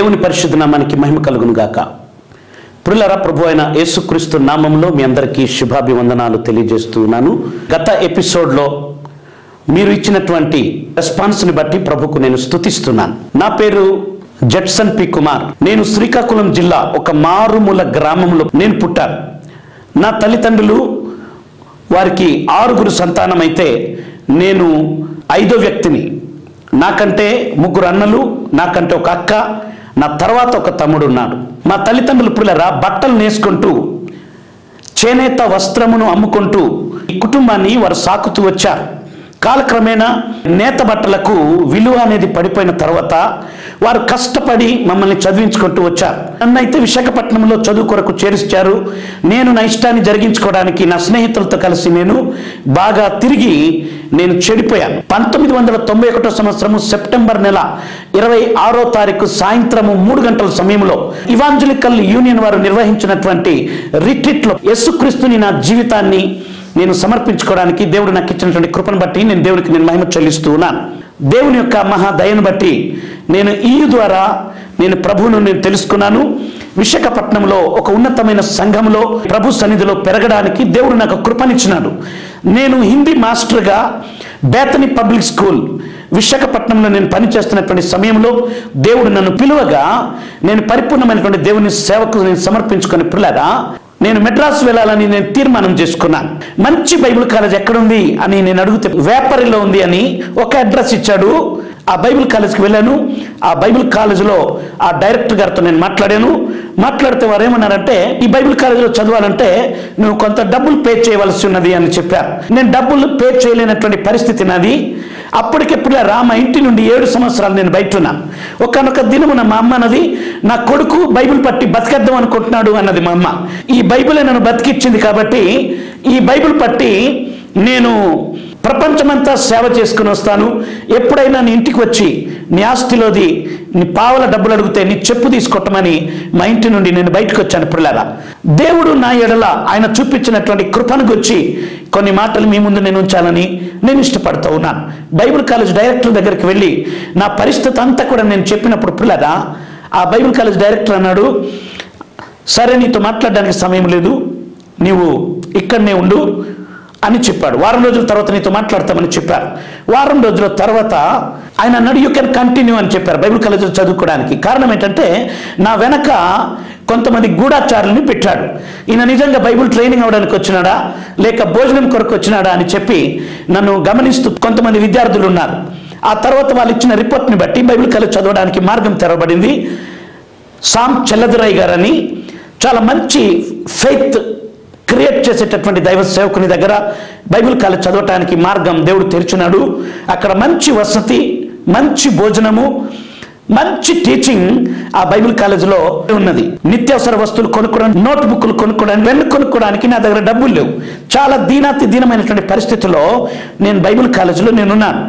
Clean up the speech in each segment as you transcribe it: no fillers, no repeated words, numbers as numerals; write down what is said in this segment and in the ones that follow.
దేవుని పరిశుద్ధ నామానికి మహిమ కలుగును గాక. ప్రియులారా, ప్రభు అయిన యేసుక్రీస్తు నామంలో మీ అందరికీ శుభాభివందనాలు తెలియజేస్తున్నాను. గత ఎపిసోడ్లో మీరు ఇచ్చినటువంటి రెస్పాన్స్ని బట్టి ప్రభుకు నేను స్తుతిస్తున్నాను. నా పేరు జడ్సన్ పి కుమార్. నేను శ్రీకాకుళం జిల్లా ఒక మారుమూల గ్రామంలో నేను పుట్టాను. నా తల్లిదండ్రులు వారికి 6 సంతానం అయితే నేను 5వ వ్యక్తిని. నాకంటే 3 అన్నలు, నాకంటే ఒక అక్క, నా తర్వాత ఒక తమ్ముడు ఉన్నాడు. మా తల్లిదండ్రులు పిల్లరా బట్టలు నేసుకుంటూ చేనేత వస్త్రమును అమ్ముకుంటూ ఈ కుటుంబాన్ని వారు సాకుతూ వచ్చారు. కాలక్రమేణా నేత బట్టలకు విలువ అనేది పడిపోయిన తర్వాత వారు కష్టపడి మమ్మల్ని చదివించుకుంటూ వచ్చారు. నన్నైతే విశాఖపట్నంలో చదువు కొరకు చేర్చారు. నేను నా ఇష్టాన్ని జరిగించుకోవడానికి నా స్నేహితులతో కలిసి నేను బాగా తిరిగి నేను చెడిపోయాను. 1991 సంవత్సరము సెప్టెంబర్ నెల 26వ తారీఖు సాయంత్రము 3 గంటల సమయంలో ఇవాంజలికల్ యూనియన్ వారు నిర్వహించినటువంటి రిట్రీట్లో యేసుక్రీస్తుని నా జీవితాన్ని నేను సమర్పించుకోవడానికి దేవుడు నాకు ఇచ్చినటువంటి కృపను బట్టి నేను మహిమ చెల్లిస్తూ ఉన్నాను. దేవుని యొక్క మహాదయను బట్టి నేను ఈ ద్వారా నేను ప్రభువును నేను తెలుసుకున్నాను. విశాఖపట్నంలో ఒక ఉన్నతమైన సంఘంలో ప్రభు సన్నిధిలో పెరగడానికి దేవుడు నాకు కృపనిచ్చినాడు. నేను హిందీ మాస్టర్గా బేతని పబ్లిక్ స్కూల్ విశాఖపట్నంలో నేను పనిచేస్తున్నటువంటి సమయంలో దేవుడు నన్ను పిలువగా నేను పరిపూర్ణమైనటువంటి దేవుని సేవకు నేను సమర్పించుకుని పిల్లగా నేను మెడ్రాస్ వెళ్ళాలని నేను తీర్మానం చేసుకున్నాను. మంచి బైబిల్ కాలేజ్ ఎక్కడుంది అని నేను అడిగితే వేపరిలో ఉంది అని ఒక అడ్రస్ ఇచ్చాడు. ఆ బైబిల్ కాలేజ్కి వెళ్ళాను. ఆ బైబిల్ కాలేజీలో ఆ డైరెక్టర్ గారితో నేను మాట్లాడితే వారు ఏమన్నారంటే, ఈ బైబిల్ కాలేజీలో చదవాలంటే నువ్వు కొంత డబ్బులు పే చేయవలసి ఉన్నది అని చెప్పారు. నేను డబ్బులు పే చేయలేనటువంటి పరిస్థితి నాది. అప్పటికెప్పుడు మా ఇంటి నుండి 7 సంవత్సరాలు నేను బయట ఉన్నాను. ఒకనొక దినమున మా అమ్మ అన్నది, నా కొడుకు బైబిల్ పట్టి బతికేద్దాం అనుకుంటున్నాడు అన్నది మా అమ్మ. ఈ బైబిలే నన్ను బతికిచ్చింది కాబట్టి ఈ బైబిల్ పట్టి నేను ప్రపంచమంతా సేవ చేసుకుని వస్తాను. ఎప్పుడైనా నీ ఇంటికి వచ్చి నీ ఆస్తిలోది నీ పావల డబ్బులు అడిగితే నీ చెప్పు తీసుకొట్టమని మా ఇంటి నుండి నేను బయటకు వచ్చాను. పిల్లల దేవుడు నా ఎడల ఆయన చూపించినటువంటి కృపను గురించి కొన్ని మాటలు మీ ముందు నేను ఉంచాలని నేను ఇష్టపడుతూ ఉన్నాను. బైబిల్ కాలేజ్ డైరెక్టర్ దగ్గరికి వెళ్ళి నా పరిస్థితి అంతా కూడా నేను చెప్పినప్పుడు పిల్లల ఆ బైబిల్ కాలేజ్ డైరెక్టర్ అన్నాడు, సరే నీతో మాట్లాడడానికి సమయం లేదు, నీవు ఇక్కడనే ఉండు అని చెప్పాడు. వారం రోజుల తర్వాత నీతో మాట్లాడతామని చెప్పారు. వారం రోజుల తర్వాత ఆయన అన్నాడు, యూ కెన్ కంటిన్యూ అని చెప్పారు బైబిల్ కాలేజీలో చదువుకోవడానికి. కారణం ఏంటంటే నా వెనక కొంతమంది గూఢాచారుల్ని పెట్టాడు. ఈయన నిజంగా బైబిల్ ట్రైనింగ్ అవ్వడానికి వచ్చినాడా లేక భోజనం కొరకు వచ్చినాడా అని చెప్పి నన్ను గమనిస్తూ కొంతమంది విద్యార్థులు ఉన్నారు. ఆ తర్వాత వాళ్ళు ఇచ్చిన రిపోర్ట్ని బట్టి బైబిల్ కాలేజ్ చదవడానికి మార్గం తెరవబడింది. సామ్ చెల్లదురై గారని చాలా మంచి ఫెయిత్ క్రియేట్ చేసేటటువంటి దైవ సేవకుని దగ్గర బైబిల్ కాలేజ్ చదవటానికి మార్గం దేవుడు తెరిచినాడు. అక్కడ మంచి వసతి, మంచి భోజనము, మంచి టీచింగ్ ఆ బైబిల్ కాలేజీలో ఉన్నది. నిత్యావసర వస్తువులు కొనుక్కోవడానికి, నోట్ బుక్లు కొనుక్కోవడానికి, వెన్ను కొనుక్కోవడానికి నా దగ్గర డబ్బులు లేవు. చాలా దీనమైనటువంటి పరిస్థితుల్లో నేను బైబిల్ కాలేజీలో నేనున్నాను.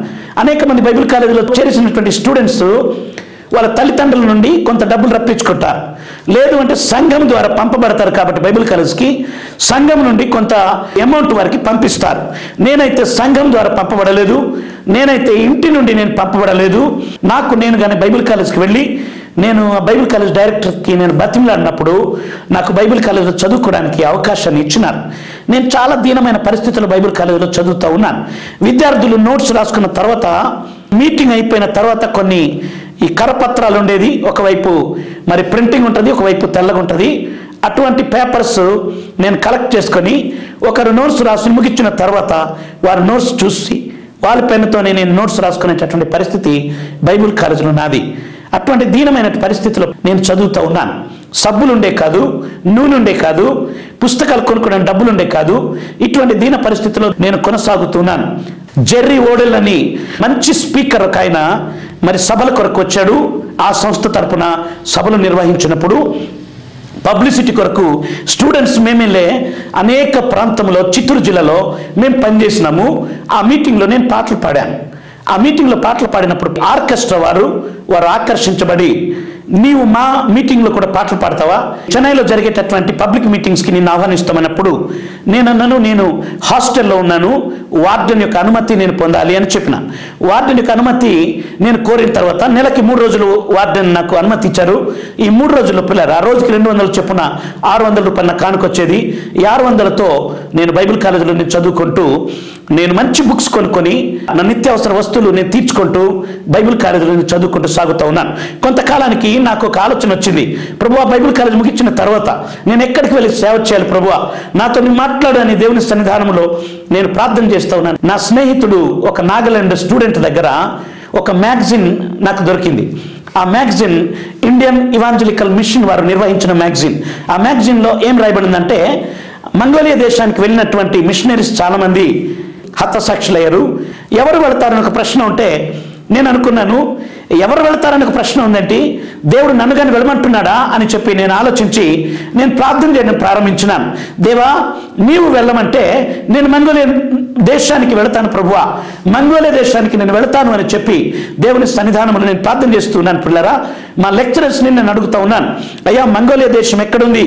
అనేక మంది బైబిల్ కాలేజీలో చేరిసినటువంటి స్టూడెంట్స్ వాళ్ళ తల్లిదండ్రుల నుండి కొంత డబ్బులు రప్పించుకుంటారు. లేదు అంటే సంఘం ద్వారా పంపబడతారు. కాబట్టి బైబిల్ కాలేజ్కి సంఘం నుండి కొంత అమౌంట్ వారికి పంపిస్తారు. నేనైతే సంఘం ద్వారా పంపబడలేదు, నేనైతే ఇంటి నుండి నేను పంపబడలేదు. నేను కానీ బైబిల్ కాలేజ్కి వెళ్ళి నేను ఆ బైబిల్ కాలేజ్ డైరెక్టర్కి నేను బతిమలాడినప్పుడు నాకు బైబిల్ కాలేజీలో చదువుకోవడానికి అవకాశాన్ని ఇచ్చినారు. నేను చాలా దీనమైన పరిస్థితుల్లో బైబిల్ కాలేజీలో చదువుతూ ఉన్నాను. విద్యార్థులు నోట్స్ రాసుకున్న తర్వాత మీటింగ్ అయిపోయిన తర్వాత కొన్ని ఈ కరపత్రాలు ఉండేది, ఒకవైపు మరి ప్రింటింగ్ ఉంటుంది, ఒకవైపు తెల్లగా ఉంటుంది. అటువంటి పేపర్స్ నేను కలెక్ట్ చేసుకొని ఒకరు నోట్స్ రాసి ముగించిన తర్వాత వారు నోట్స్ చూసి వాళ్ళ పెన్నుతోనే నేను నోట్స్ రాసుకునేటటువంటి పరిస్థితి బైబిల్ కాలేజీలో నాది. అటువంటి దీనమైన పరిస్థితిలో నేను చదువుతూ ఉన్నాను. సబ్బులు ఉండే కాదు, నూనె ఉండే కాదు, పుస్తకాలు కొనుక్కోవడానికి డబ్బులు ఉండే కాదు. ఇటువంటి దీన పరిస్థితిలో నేను కొనసాగుతున్నాను. జెర్రీ ఓడెల్ అని మంచి స్పీకర్ ఒక ఆయన మరి సభల కొరకు వచ్చాడు. ఆ సంస్థ తరపున సభలు నిర్వహించినప్పుడు పబ్లిసిటీ కొరకు స్టూడెంట్స్ మేమెళ్ళే అనేక ప్రాంతంలో చిత్తూరు జిల్లాలో మేము పనిచేసినాము. ఆ మీటింగ్లో నేను పాటలు పాడాను. ఆ మీటింగ్లో పాటలు పాడినప్పుడు ఆర్కెస్ట్రా వారు ఆకర్షించబడి నీవు మా మీటింగ్లో కూడా పాటలు పాడతావా? చెన్నైలో జరిగేటటువంటి పబ్లిక్ మీటింగ్స్కి నిన్ను ఆహ్వానిస్తామన్నప్పుడు నేను హాస్టల్లో ఉన్నాను, వార్డెన్ యొక్క అనుమతి నేను పొందాలి అని చెప్పిన. వార్డెన్ యొక్క అనుమతి నేను కోరిన తర్వాత నెలకి 3 రోజులు వార్డెన్ నాకు అనుమతి ఇచ్చారు. ఈ 3 రోజుల్లో పిల్లలు ఆ రోజుకి 200 చొప్పున 600 రూపాయల కానుకొచ్చేది. ఈ 600తో నేను బైబిల్ కాలేజీలో నేను చదువుకుంటూ, నేను మంచి బుక్స్ కొనుక్కొని నా నిత్యావసర వస్తువులు నేను తీర్చుకుంటూ బైబిల్ కాలేజీలో నేను చదువుకుంటూ సాగుతూ ఉన్నాను. కొంతకాలానికి నాకు ఒక ఆలోచన వచ్చింది. ప్రభువా, బైబిల్ కాలేజ్ ముగించిన తర్వాత నేను ఎక్కడికి వెళ్ళి సేవ చేయాలి ప్రభువా, నాతో నీ మాట్లాడని దేవుని సన్నిధానంలో నేను ప్రార్థన చేస్తూ ఉన్నాను. నా స్నేహితుడు ఒక నాగాలాండ్ స్టూడెంట్ దగ్గర ఒక మ్యాగజిన్ నాకు దొరికింది. ఆ మ్యాగజిన్ ఇండియన్ ఇవాంజలికల్ మిషన్ వారు నిర్వహించిన మ్యాగజిన్. ఆ మ్యాగజిన్లో ఏం రాయబడిందంటే, మంగోలియా దేశానికి వెళ్ళినటువంటి మిషనరీస్ చాలామంది హతసాక్షులయ్యారు. ఎవరు వెళతారని ఒక ప్రశ్న ఉంటే నేను అనుకున్నాను, ఎవరు వెళతారని ఒక ప్రశ్న ఉందంటే దేవుడు నన్ను కానీ వెళ్ళమంటున్నాడా అని చెప్పి నేను ఆలోచించి నేను ప్రార్థన చేయడం ప్రారంభించినాను. దేవా, నీవు వెళ్ళమంటే నేను మంగోలియా దేశానికి వెళతాను ప్రభువా, మంగోలియా దేశానికి నేను వెళతాను అని చెప్పి దేవుని సన్నిధానంలో నేను ప్రార్థన చేస్తున్నాను. పిల్లరా, మా లెక్చరర్స్ని నేను అడుగుతా ఉన్నాను, అయ్యా మంగోలియా దేశం ఎక్కడుంది,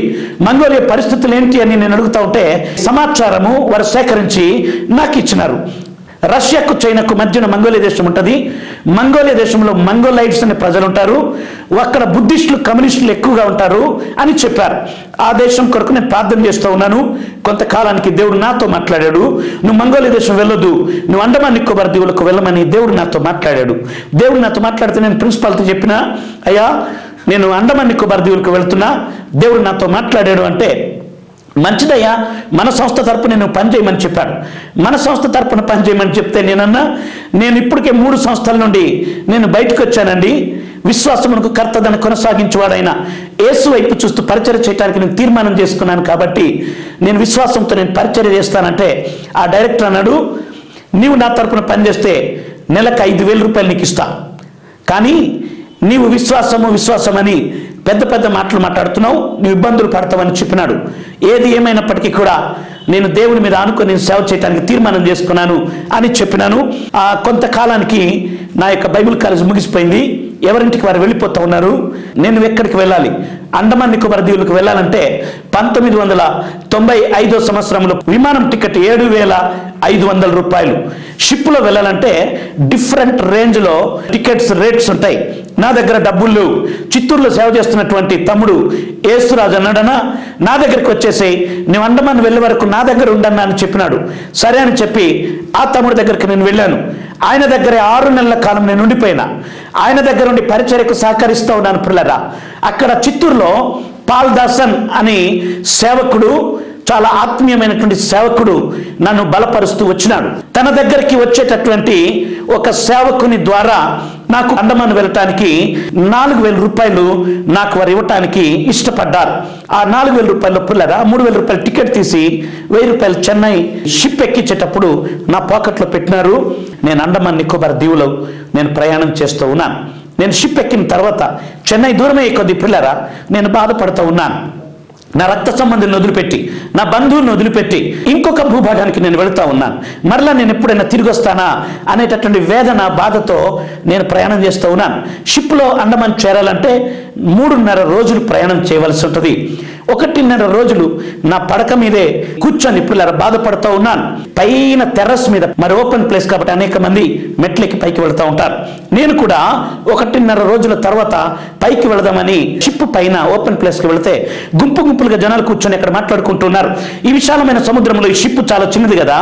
మంగోలియా పరిస్థితులు ఏంటి అని నేను అడుగుతా ఉంటే సమాచారము వారు సేకరించి నాకు ఇచ్చినారు. రష్యాకు చైనాకు మధ్యన మంగోలియా దేశం ఉంటుంది. మంగోలియా దేశంలో మంగోలైట్స్ అనే ప్రజలు ఉంటారు, అక్కడ బుద్ధిస్టులు కమ్యూనిస్టులు ఎక్కువగా ఉంటారు అని చెప్పారు. ఆ దేశం కొరకు నేను ప్రార్థన చేస్తూ ఉన్నాను. కొంతకాలానికి దేవుడు నాతో మాట్లాడాడు, నువ్వు మంగోలియా దేశం వెళ్ళొద్దు, నువ్వు అండమాన్ నికోబార్ దీవులకు వెళ్ళమని దేవుడు నాతో మాట్లాడాడు. దేవుడు నాతో మాట్లాడితే నేను ప్రిన్సిపాల్తో చెప్పిన, అయ్యా నేను అండమాన్ నికోబార్ దీవులకు వెళ్తున్నా, దేవుడు నాతో మాట్లాడాడు అంటే, మంచిదయ్యా, మన సంస్థ తరపున నేను పనిచేయమని చెప్పాడు. మన సంస్థ తరపున పనిచేయమని చెప్తే నేనన్నా, నేను ఇప్పటికే 3 సంస్థల నుండి నేను బయటకు వచ్చానండి, విశ్వాసమునకు కర్త దాన్ని కొనసాగించేవాడైన యేసు వైపు చూస్తూ పరిచర్య చేయడానికి నేను తీర్మానం చేసుకున్నాను కాబట్టి నేను విశ్వాసంతో నేను పరిచర్య చేస్తానంటే ఆ డైరెక్టర్ అన్నాడు, నీవు నా తరపున పనిచేస్తే నెలకు 5,000 రూపాయలు నీకు ఇస్తా, కానీ నీవు విశ్వాసమని పెద్ద పెద్ద మాటలు మాట్లాడుతున్నావు, నువ్వు ఇబ్బందులు పడతావని చెప్పినాడు. ఏది ఏమైనప్పటికీ కూడా నేను దేవుని మీద ఆనుకొని నేను సేవ చేయడానికి తీర్మానం చేసుకున్నాను అని చెప్పినాను. కొంతకాలానికి నా యొక్క బైబిల్ కాలేజ్ ముగిసిపోయింది. ఎవరింటికి వారు వెళ్ళిపోతూ ఉన్నారు. నేను ఎక్కడికి వెళ్ళాలి? అండమాన్ నికోబార్ దీవులకు వెళ్ళాలంటే 1995 సంవత్సరంలో విమానం టికెట్ 7,500 రూపాయలు. షిప్లో వెళ్ళాలంటే డిఫరెంట్ రేంజ్లో టికెట్స్ రేట్స్ ఉంటాయి. నా దగ్గర డబ్బులు లేవు. చిత్తూరులో సేవ చేస్తున్నటువంటి తమ్ముడు యేసురాజు అన్నాడనా, నా దగ్గరికి వచ్చేసి నువ్వు అండమాన్ వెళ్ళే వరకు నా దగ్గర ఉండన్నా అని చెప్పినాడు. సరే అని చెప్పి ఆ తమ్ముడి దగ్గరికి నేను వెళ్ళాను. ఆయన దగ్గర 6 నెలల కాలం నేను ఉండిపోయినా. ఆయన దగ్గర ఉండి పరిచర్యకు సహకరిస్తూ ఉన్నాను. పిల్లరా, అక్కడ చిత్తూరులో పాల్ దాసన్ అని సేవకుడు, చాలా ఆత్మీయమైనటువంటి సేవకుడు నన్ను బలపరుస్తూ వచ్చినాడు. తన దగ్గరికి వచ్చేటటువంటి ఒక సేవకుని ద్వారా నాకు అండమాన్ వెళ్ళటానికి 4,000 రూపాయలు నాకు వారు ఇవ్వటానికి ఇష్టపడ్డారు. ఆ 4,000 రూపాయల పిల్లరా 3,000 రూపాయలు టికెట్ తీసి 1,000 రూపాయలు చెన్నై షిప్ ఎక్కించేటప్పుడు నా పాకెట్లో పెట్టినారు. నేను అండమాన్ నికోబార్ దీవులో నేను ప్రయాణం చేస్తూ ఉన్నాను. నేను షిప్ ఎక్కిన తర్వాత చెన్నై దూరమే కొద్ది పిల్లరా నేను బాధపడుతూ ఉన్నాను. నా రక్త సంబంధిని వదిలిపెట్టి, నా బంధువులను వదిలిపెట్టి ఇంకొక భూభాగానికి నేను వెళుతూ ఉన్నాను. మరలా నేను ఎప్పుడైనా తిరిగి వస్తానా అనేటటువంటి వేదన, బాధతో నేను ప్రయాణం చేస్తూ ఉన్నాను. షిప్లో అండమాన్ చేరాలంటే 3.5 రోజులు ప్రయాణం చేయవలసి ఉంటుంది. 1.5 రోజులు నా పడక మీదే కూర్చొని పిల్లల బాధపడుతూ ఉన్నాను. పైన టెర్రస్ మీద, మరి ఓపెన్ ప్లేస్ కాబట్టి అనేక మంది మెట్లెక్కి పైకి వెళుతూ ఉంటారు. నేను కూడా 1.5 రోజుల తర్వాత పైకి వెళదామని షిప్ పైన ఓపెన్ ప్లేస్కి వెళితే గుంపులుగా జనాలు కూర్చొని అక్కడ మాట్లాడుకుంటున్నారు. ఈ విశాలమైన సముద్రంలో ఈ షిప్ చాలా చిన్నది కదా,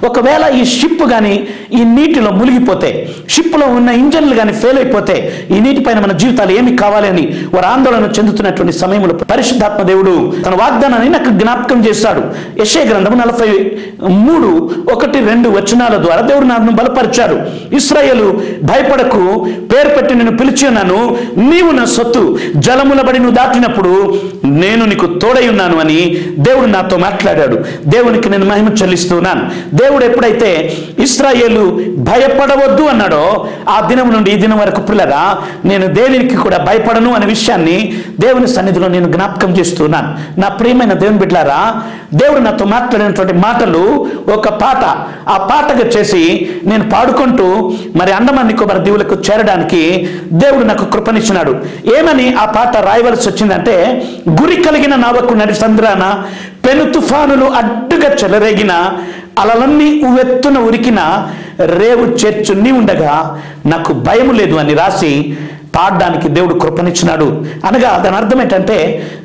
ఒకవేళ ఈ షిప్ కానీ ఈ నీటిలో మునిగిపోతే, షిప్లో ఉన్న ఇంజన్లు కానీ ఫెయిల్ అయిపోతే ఈ నీటిపైన మన జీవితాలు ఏమి కావాలి అని వారు ఆందోళన చెందుతున్నటువంటి సమయంలో పరిశుద్ధాత్మ దేవుడు తన వాగ్దానాన్ని నాకు జ్ఞాపకం చేశాడు. యెషయా గ్రంథం 43:1-2 వచనాల ద్వారా దేవుడు నన్ను బలపరిచాడు. ఇశ్రాయేలు, భయపడకు, పేరు పెట్టి నేను పిలిచి ఉన్నాను, నీవు నా సొత్తు, జలముల బడి నువ్వు దాటినప్పుడు నేను నీకు తోడై ఉన్నాను అని దేవుడు నాతో మాట్లాడాడు. దేవునికి నేను మహిమ చెల్లిస్తున్నాను. దేవుడు ఎప్పుడైతే ఇశ్రాయేలు భయపడవద్దు అన్నాడో ఆ దినం నుండి ఈ దినం వరకు పిల్లరా నేను దేనికి కూడా భయపడను అనే విషయాన్ని దేవుని సన్నిధిలో నేను జ్ఞాపకం చేస్తున్నాను. ఉన్నాను. నా ప్రియమైన దేవుని బిడ్డలారా, దేవుడు నాతో మాట్లాడినటువంటి మాటలు ఒక పాట, ఆ పాటగా చేసి నేను పాడుకుంటూ మరి అండమాన్ నికోబార్ దీవులకు చేరడానికి దేవుడు నాకు కృపనిచ్చినాడు. ఏమని ఆ పాట రాయవలసి వచ్చిందంటే, గురి కలిగిన నావకు నడి సంద్రాన పెను తుఫానులు అడ్డుగా చెలరేగిన అలలన్నీ ఉవ్వెత్తున ఉరికిన రేవు చేర్చుని ఉండగా నాకు భయం లేదు అని రాసి పాడడానికి దేవుడు కృపనిచ్చినాడు. అనగా దాని అర్థం ఏంటంటే,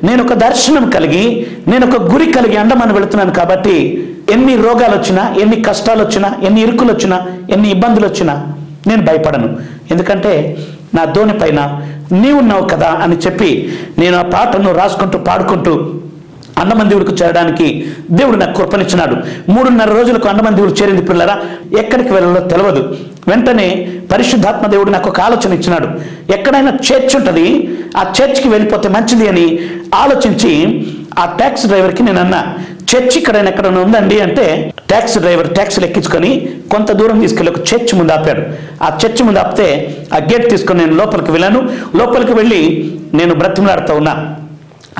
నేను ఒక దర్శనం కలిగి, నేను ఒక గురి కలిగి అండమాన్ వెళుతున్నాను కాబట్టి ఎన్ని రోగాలు వచ్చినా, ఎన్ని కష్టాలు వచ్చినా, ఎన్ని ఇరుకులు వచ్చినా, ఎన్ని ఇబ్బందులు వచ్చినా నేను భయపడను. ఎందుకంటే నా దోణి పైన నీవున్నావు కదా అని చెప్పి నేను ఆ పాటను రాసుకుంటూ పాడుకుంటూ అండమాన్ దీవులకు చేరడానికి దేవుడు నాకు కృపనిచ్చినాడు. 3.5 రోజులకు అండమాన్ దీవులు చేరింది పిల్లరా. ఎక్కడికి వెళ్ళాలో తెలియదు. వెంటనే పరిశుద్ధాత్మ దేవుడు నాకు ఒక ఆలోచన ఇచ్చినాడు. ఎక్కడైనా చర్చ్ ఉంటుంది, ఆ చర్చ్కి వెళ్ళిపోతే మంచిది అని ఆలోచించి ఆ ట్యాక్సీ డ్రైవర్కి నేను అన్నా, చర్చ్ ఎక్కడైనా ఉందండి అంటే ట్యాక్సీ డ్రైవర్ ట్యాక్సీలు ఎక్కించుకొని కొంత దూరం తీసుకెళ్ళి ఒక చర్చ్ ముందు ఆపాడు. ఆ చర్చ్ ముందు ఆపితే ఆ గేట్ తీసుకొని నేను లోపలికి వెళ్ళాను. లోపలికి వెళ్ళి నేను బ్రతిమలాడుతూ ఉన్నా.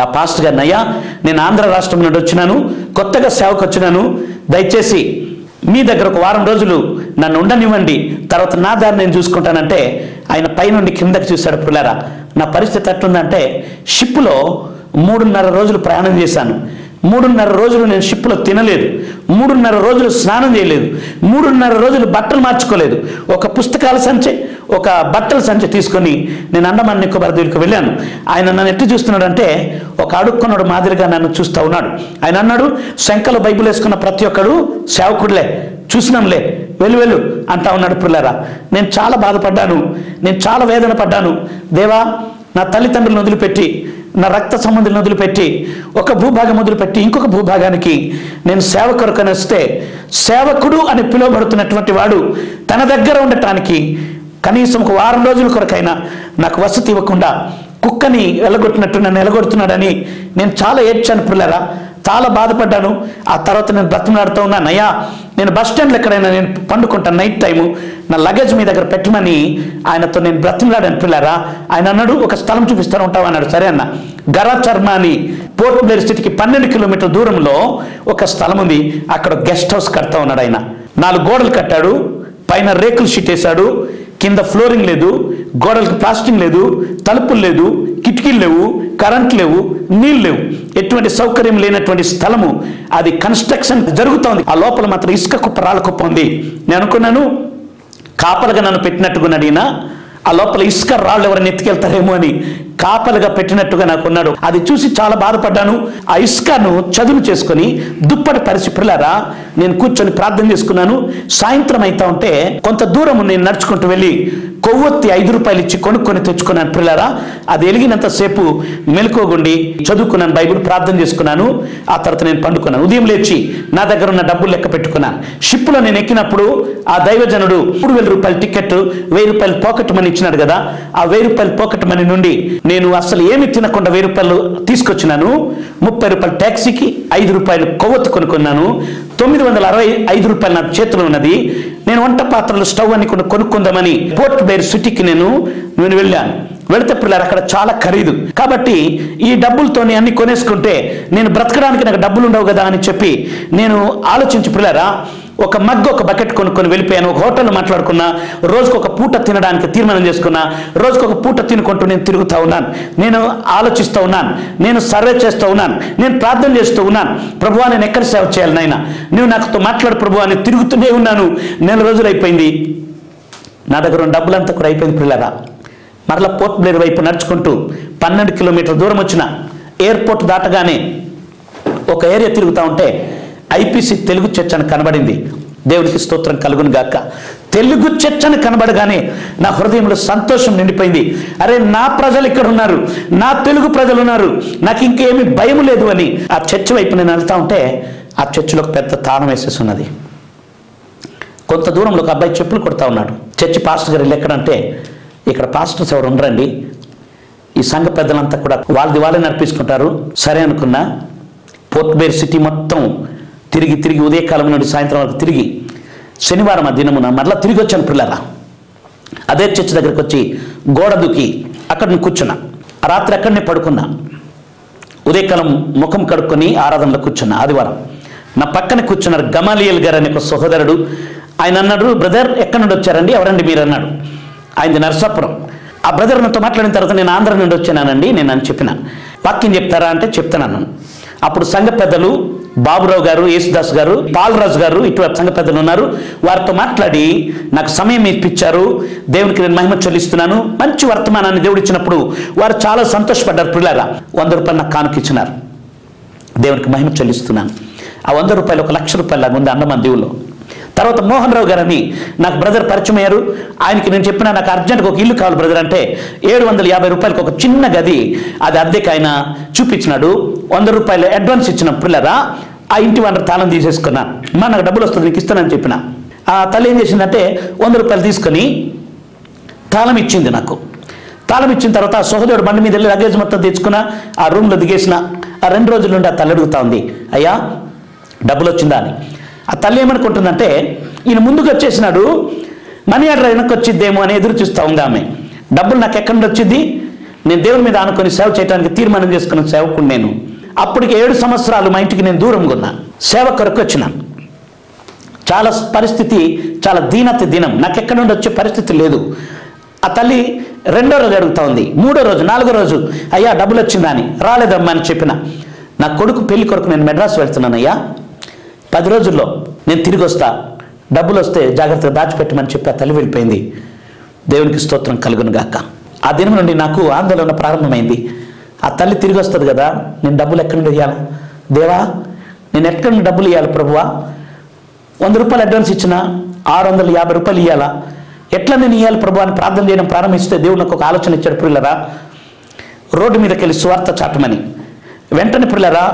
ఆ పాస్టర్ గారిని, అయ్యా నేను ఆంధ్ర రాష్ట్రం నుండి వచ్చినాను, కొత్తగా సేవకు వచ్చినాను, దయచేసి మీ దగ్గర ఒక వారం రోజులు నన్ను ఉండనివ్వండి, తర్వాత నా దారి నేను చూసుకుంటానంటే ఆయన పైనుండి కిందకి చూశాడు. పిల్లరా, నా పరిస్థితి ఎట్లుందంటే, షిప్లో 3.5 రోజులు ప్రయాణం చేశాను. 3.5 రోజులు నేను షిప్లో తినలేదు, 3.5 రోజులు స్నానం చేయలేదు, 3.5 రోజులు బట్టలు మార్చుకోలేదు. ఒక పుస్తకాల సంచి, ఒక బట్టల సంచి తీసుకొని నేను అండమాన్ నికోబార్ దీవులకు వెళ్ళాను. ఆయన నన్ను ఎట్టి చూస్తున్నాడు అంటే, ఒక అడుక్కున్నాడు మాదిరిగా నన్ను చూస్తూ ఉన్నాడు. ఆయన అన్నాడు, శంకలో బైబిల్ వేసుకున్న ప్రతి ఒక్కడు సేవకుడులే, చూసినాంలే, వెళ్ళు అంటా ఉన్నాడు. పిల్లరా, నేను చాలా బాధపడ్డాను, నేను చాలా వేదన పడ్డాను. దేవా, నా తల్లిదండ్రులను వదిలిపెట్టి, నా రక్త సంబంధులను వదిలిపెట్టి, ఒక భూభాగం వదిలిపెట్టి ఇంకొక భూభాగానికి నేను సేవ కొరకని వస్తే, సేవకుడు అని పిలువబడుతున్నటువంటి వాడు తన దగ్గర ఉండటానికి కనీసం ఒక వారం రోజుల కొరకైనా నాకు వసతి ఇవ్వకుండా కుక్కని వెళ్ళగొట్టినట్టు నన్ను వెళ్ళగొడుతున్నాడని నేను చాలా ఏడ్చాను. పిల్లరా, చాలా బాధపడ్డాను. ఆ తర్వాత నేను బ్రతిమలాడుతూ ఉన్నాను, అయ్యా నేను బస్ స్టాండ్లో ఎక్కడైనా నేను పండుకుంటాను, నైట్ టైము నా లగేజ్ మీ దగ్గర పెట్టమని ఆయనతో నేను బ్రతిమలాడాను. పిల్లరా, ఆయన అన్నాడు, ఒక స్థలం చూపిస్తాను ఉంటావు అన్నాడు. సరే అన్న. గరాచర్మ అని పోర్ట్ బ్లేర్ సిటీకి 12 కిలోమీటర్ల దూరంలో ఒక స్థలం ఉంది. అక్కడ గెస్ట్ హౌస్ కడతా ఉన్నాడు. ఆయన 4 గోడలు కట్టాడు, పైన రేకులు షీట్ వేశాడు, కింద ఫ్లోరింగ్ లేదు, గోడలకు ప్లాస్టింగ్ లేదు, తలుపులు లేదు, కిటికీలు లేవు, కరెంట్ లేవు, నీళ్ళు లేవు, ఎటువంటి సౌకర్యం లేనటువంటి స్థలము. అది కన్స్ట్రక్షన్ జరుగుతోంది. ఆ లోపల మాత్రం ఇసుక కుప్ప, రాళ్ళ కుప్ప ఉంది. నేను అనుకున్నాను, కాపలుగా నన్ను పెట్టినట్టుగా అడిగినా ఆ లోపల ఇసుక రాళ్ళు ఎవరైనా ఎత్తుకెళ్తారేమో అని కాపలుగా పెట్టినట్టుగా నాకున్నాడు. అది చూసి చాలా బాధపడ్డాను. ఆ ఇసుకను చదును చేసుకొని దుప్పటి పరిచి పిల్లరా నేను కూర్చొని ప్రార్థన చేసుకున్నాను. సాయంత్రం అవుతా ఉంటే కొంత దూరం నేను నడుచుకుంటూ వెళ్ళి కొవ్వొత్తి 5 రూపాయలు ఇచ్చి కొనుక్కొని తెచ్చుకున్నాను. పిల్లరా, అది వెలిగినంతసేపు మెలకువగుండి చదువుకున్నాను, బైబిల్ ప్రార్థన చేసుకున్నాను. ఆ తర్వాత నేను పండుకున్నాను. ఉదయం లేచి నా దగ్గర ఉన్న డబ్బులు లెక్క పెట్టుకున్నాను. షిప్లో నేను ఎక్కినప్పుడు ఆ దైవజనుడు 3,000 రూపాయల టికెట్, 1,000 రూపాయలు పాకెట్ మనీ ఇచ్చినాడు కదా. ఆ 1,000 రూపాయల పాకెట్ మనీ నుండి నేను అసలు ఏమి తినకుండా 1,000 రూపాయలు తీసుకొచ్చినాను. 30 రూపాయలు ట్యాక్సీకి, 5 రూపాయలు కొవ్వొత్తి కొనుక్కున్నాను. 965 రూపాయలు నా చేతిలో ఉన్నది. నేను వంట పాత్రలు, స్టవ్ అని కొనుక్కుందామని పోర్ట్ బ్లేర్ సిటీకి నేను వెళ్ళాను. వెళితే పిల్లలు అక్కడ చాలా ఖరీదు కాబట్టి ఈ డబ్బులతోని అన్ని కొనేసుకుంటే నేను బ్రతకడానికి నాకు డబ్బులు ఉండవు కదా అని చెప్పి నేను ఆలోచించి పిల్లరా ఒక మగ్గు, ఒక బకెట్ కొనుక్కొని వెళ్ళిపోయాను. ఒక హోటల్లో మాట్లాడుకున్నా, రోజుకు ఒక పూట తినడానికి తీర్మానం చేసుకున్నా. రోజుకు ఒక పూట తినుకుంటూ నేను తిరుగుతూ ఉన్నాను, నేను ఆలోచిస్తూ ఉన్నాను, నేను సర్వే చేస్తూ ఉన్నాను, నేను ప్రార్థన చేస్తూ ఉన్నాను. ప్రభువా, నేను ఎక్కడ సేవ చేయాలి నాయన, నువ్వు నాతో మాట్లాడు ప్రభువా అని తిరుగుతూనే ఉన్నాను. 4 రోజులు అయిపోయింది. నా దగ్గర ఉన్న డబ్బులంతా కూడా అయిపోయింది. పిల్లరా, మరలా పోర్ట్ బ్లేర్ వైపు నడుచుకుంటూ 12 కిలోమీటర్ల దూరం వచ్చిన ఎయిర్పోర్ట్ దాటగానే ఒక ఏరియా తిరుగుతూ ఉంటే ఐపీసీ తెలుగు చర్చ్ అని కనబడింది. దేవునికి స్తోత్రం కలుగును గాక. తెలుగు చర్చ్ అని కనబడగానే నా హృదయంలో సంతోషం నిండిపోయింది. అరే, నా ప్రజలు ఇక్కడ ఉన్నారు, నా తెలుగు ప్రజలు ఉన్నారు, నాకు ఇంకేమీ భయం లేదు అని ఆ చర్చ్ వైపు నేను వెళ్తా ఉంటే ఆ చర్చిలో ఒక పెద్ద తాళం వేసేసి ఉన్నది. కొంత దూరంలో ఒక అబ్బాయి చెప్పులు కొడతా ఉన్నాడు. చర్చి పాస్టర్ గారు ఎక్కడంటే, ఇక్కడ పాస్టర్స్ ఎవరు ఉండరండి, ఈ సంఘ పెద్దలంతా కూడా వాళ్ళే నడిపించుకుంటారు. సరే అనుకున్నా. పోర్ట్ బ్లేర్ సిటీ మొత్తం తిరిగి ఉదయకాలం నుండి సాయంత్రం వరకు తిరిగి శనివారం ఆ దినమున మరలా తిరిగి వచ్చాను. పిల్లరా, అదే చర్చ్ దగ్గరికి వచ్చి గోడ దూకి అక్కడ నేను కూర్చున్నా. రాత్రి అక్కడనే పడుకున్నా. ఉదయకాలం ముఖం కడుక్కొని ఆరాధనలో కూర్చున్నా. ఆదివారం నా పక్కన కూర్చున్నారు గమాలియల్ గారు అనే ఒక సహోదరుడు. ఆయన అన్నాడు, బ్రదర్ ఎక్కడి నుండి వచ్చారండి, ఎవరండి మీరు అన్నాడు. ఆయనది నరసాపురం. ఆ బ్రదర్ నాతో మాట్లాడిన తర్వాత నేను ఆంధ్ర నుండి వచ్చానండి నేను అని చెప్పిన. వాక్యం చెప్తారా అంటే చెప్తాను. అప్పుడు సంఘ పెద్దలు బాబురావు గారు, యేసుదాస్ గారు, పాలరాజు గారు ఇటువంటి సంఘ పెద్దలు ఉన్నారు. వారితో మాట్లాడి నాకు సమయం ఇప్పించారు. దేవునికి నేను మహిమ చెల్లిస్తున్నాను. మంచి వర్తమానాన్ని దేవుడు ఇచ్చినప్పుడు వారు చాలా సంతోషపడ్డారు. పిల్లరా 100 రూపాయలు నాకు కానుక ఇచ్చినారు. దేవునికి మహిమ చెల్లిస్తున్నాను. ఆ 100 రూపాయలు 1,00,000 రూపాయలు లాగా ఉంది అండమాన్ దీవుల్లో. తర్వాత మోహన్ రావు గారని నాకు బ్రదర్ పరిచయం అయ్యారు. ఆయనకి నేను చెప్పిన నాకు అర్జెంట్గా ఒక ఇల్లు కావాలి బ్రదర్ అంటే 750 రూపాయలకి ఒక చిన్న గది అది అద్దెకి ఆయన చూపించినాడు. 100 రూపాయలు అడ్వాన్స్ ఇచ్చిన పిల్లరా ఆ ఇంటి వాడిని తాళం తీసేసుకున్నాను. నాకు డబ్బులు వస్తుంది నీకు ఇస్తానని చెప్పిన. ఆ తల్లి ఏం చేసిందంటే 100 రూపాయలు తీసుకొని తాళం ఇచ్చింది నాకు. తాళం ఇచ్చిన తర్వాత ఆ సహోదరుడు బండి మీద వెళ్ళి లగేజ్ మొత్తం తెచ్చుకున్న ఆ రూమ్లో దిగేసిన. ఆ 2 రోజుల నుండి ఆ తల్లి అడుగుతా ఉంది, అయ్యా డబ్బులు వచ్చిందా అని. ఆ తల్లి ఏమనుకుంటుందంటే ఈయన ముందుకు వచ్చేసినాడు, మనీ ఆర్డర్ వెనక్కి వచ్చిద్దేమో అని ఎదురు చూస్తూ ఉంది ఆమె. డబ్బులు నాకు ఎక్కడి నుండి వచ్చింది, నేను దేవుని మీద ఆనుకొని సేవ చేయడానికి తీర్మానం చేసుకున్న సేవకుడు నేను. అప్పటికి 7 సంవత్సరాలు మా ఇంటికి నేను దూరంగా ఉన్నా. సేవ కొరకు వచ్చినాను. చాలా పరిస్థితి చాలా దీనం. నాకు ఎక్కడి నుండి వచ్చే పరిస్థితి లేదు. ఆ తల్లి 2వ రోజు అడుగుతా ఉంది, 3వ రోజు 4వ రోజు అయ్యా డబ్బులు వచ్చిందా అని. రాలేదమ్మా అని చెప్పిన. నా కొడుకు పెళ్లి కొరకు నేను మెడ్రాస్ వెళ్తున్నానయ్యా, 10 రోజుల్లో నేను తిరిగి వస్తా, డబ్బులు వస్తే జాగ్రత్తగా దాచిపెట్టమని చెప్పి ఆ తల్లి వెళ్ళిపోయింది. దేవునికి స్తోత్రం కలుగును గాక. ఆ దినం నుండి నాకు ఆందోళన ప్రారంభమైంది. ఆ తల్లి తిరిగి వస్తుంది కదా, నేను డబ్బులు ఎక్కడి నుండి ఇవ్వాలా దేవా, నేను ఎక్కడి నుండి డబ్బులు ఇవ్వాలి ప్రభువా, 100 రూపాయలు అడ్వాన్స్ ఇచ్చిన 650 రూపాయలు ఇవ్వాలా, ఎట్లా నేను ఇవ్వాలి ప్రభు అని ప్రార్థన చేయడం ప్రారంభిస్తే దేవుడు నాకు ఒక ఆలోచన ఇచ్చాడు. పిల్లరా రోడ్డు మీదకి వెళ్ళి సువార్త చాటమని. వెంటనే పిల్లరా